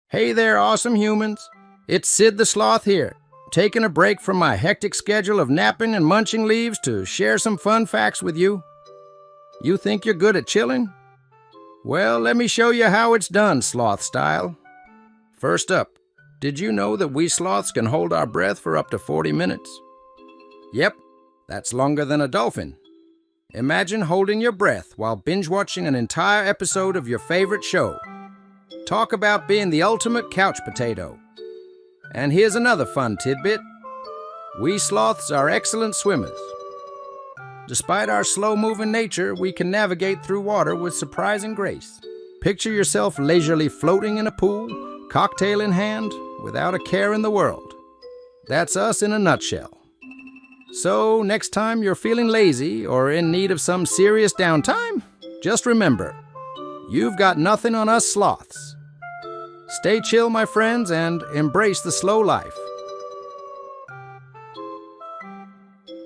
Hey there, awesome humans. It's Sid the Sloth here, taking a break from my hectic schedule of napping and munching leaves to share some fun facts with you. You think you're good at chilling? Well, let me show you how it's done, sloth style. First up, did you know that we sloths can hold our breath for up to 40 minutes? Yep, that's longer than a dolphin. Imagine holding your breath while binge-watching an entire episode of your favorite show. Talk about being the ultimate couch potato. And here's another fun tidbit. We sloths are excellent swimmers. Despite our slow-moving nature, we can navigate through water with surprising grace. Picture yourself leisurely floating in a pool, cocktail in hand, without a care in the world. That's us in a nutshell. So, next time you're feeling lazy or in need of some serious downtime, just remember, you've got nothing on us sloths. Stay chill, my friends, and embrace the slow life.